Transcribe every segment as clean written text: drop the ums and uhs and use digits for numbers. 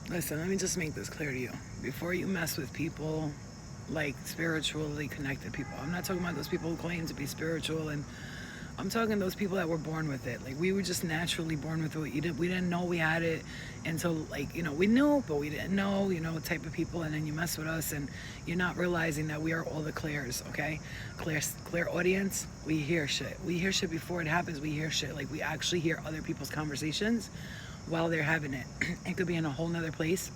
Listen, let me just make this clear to you. Before you mess with people, like spiritually connected people, I'm not talking about those people who claim to be spiritual, and I'm talking those people that were born with it. Like, we were just naturally born with it. We didn't know we had it until, like, we knew, but we didn't know, type of people. And then you mess with us and you're not realizing that we are all the clairs, okay? Clear audience, we hear shit. We hear shit before it happens. We hear shit. Like, we actually hear other people's conversations while they're having it. It could be in a whole nother place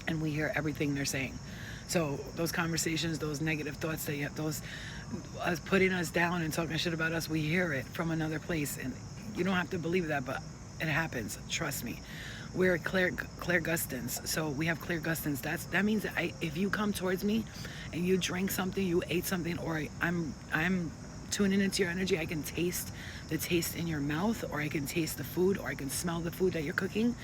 and we hear everything they're saying. So those conversations, those negative thoughts that you have, those us putting us down and talking shit about us, we hear it from another place. And you don't have to believe that, but it happens. Trust me. We're clairgustans. So we have clairgustans. That means that if you come towards me and you drink something, you ate something, or I'm tuning into your energy, I can taste the taste in your mouth, or I can taste the food, or I can smell the food that you're cooking,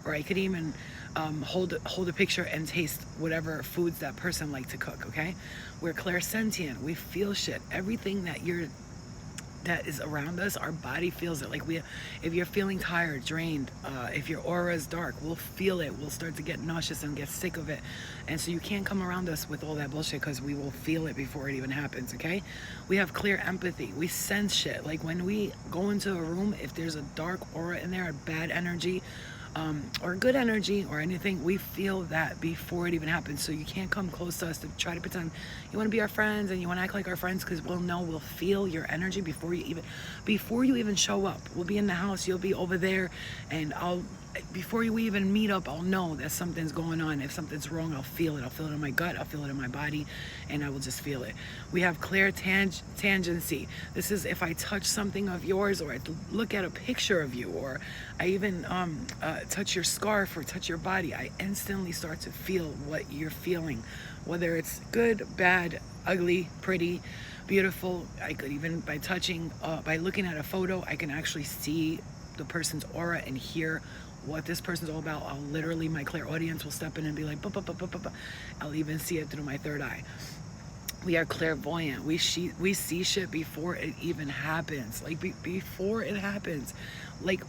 or I could even hold a picture and taste whatever foods that person like to cook. Okay, we're clairsentient. We feel shit. Everything that is around us, our body feels it. Like, if you're feeling tired, drained, if your aura is dark, we'll feel it. We'll start to get nauseous and get sick of it. And so you can't come around us with all that bullshit, because we will feel it before it even happens. Okay, we have clear empathy. We sense shit. Like, when we go into a room, if there's a dark aura in there, a bad energy, or good energy or anything, we feel that before it even happens. So you can't come close to us to try to pretend you want to be our friends and you want to act like our friends, because we'll feel your energy before you even show up. We'll be in the house, you'll be over there, and before you even meet up, I'll know that something's going on. If something's wrong, I'll feel it. I'll feel it in my gut, I'll feel it in my body, and I will just feel it. We have clear tangency. This is if I touch something of yours, or I look at a picture of you, or I even touch your scarf or touch your body, I instantly start to feel what you're feeling, whether it's good, bad, ugly, pretty, beautiful. I could even, by looking at a photo, I can actually see the person's aura and hear what this person's all about. My clairaudience will step in and be like, "Buh, buh, buh, buh, buh, buh." I'll even see it through my third eye. We are clairvoyant. We see shit before it even happens. Like, before it happens. Like,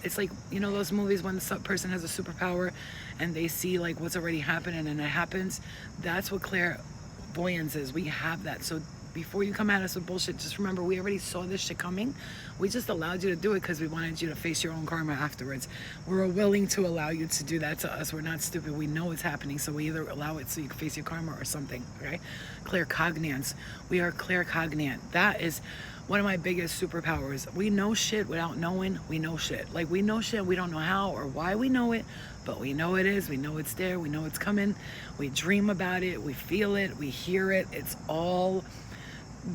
it's like, those movies when the person has a superpower and they see like what's already happening and it happens. That's what clairvoyance is. We have that. So before you come at us with bullshit, just remember, we already saw this shit coming. We just allowed you to do it because we wanted you to face your own karma afterwards. We're willing to allow you to do that to us. We're not stupid. We know it's happening, so we either allow it so you can face your karma or something, okay? Claircognizance. We are claircognizant. That is one of my biggest superpowers. We know shit without knowing we know shit. Like, we know shit, we don't know how or why we know it, but we know it is. We know it's there. We know it's coming. We dream about it. We feel it. We hear it. It's all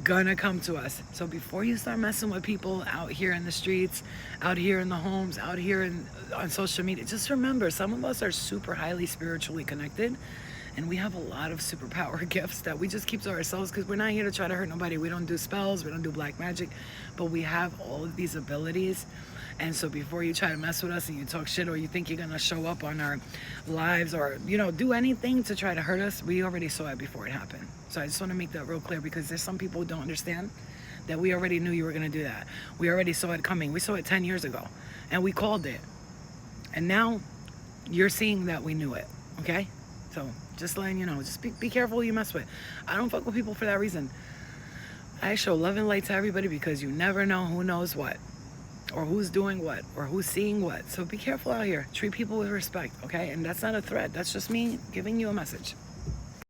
gonna come to us. So before you start messing with people out here in the streets, out here in the homes, out here on social media, just remember, some of us are super highly spiritually connected, and we have a lot of superpower gifts that we just keep to ourselves, because we're not here to try to hurt nobody. We don't do spells, we don't do black magic, but we have all of these abilities. And so before you try to mess with us and you talk shit, or you think you're gonna show up on our lives, or do anything to try to hurt us, we already saw it before it happened. So I just want to make that real clear, because there's some people who don't understand that we already knew you were gonna do that. We already saw it coming. We saw it 10 years ago and we called it, and now you're seeing that we knew it. Okay, so just letting you know, just be careful who you mess with. I don't fuck with people for that reason. I show love and light to everybody, because you never know who knows what, or who's doing what, or who's seeing what. So be careful out here. Treat people with respect, okay? And that's not a threat. That's just me giving you a message.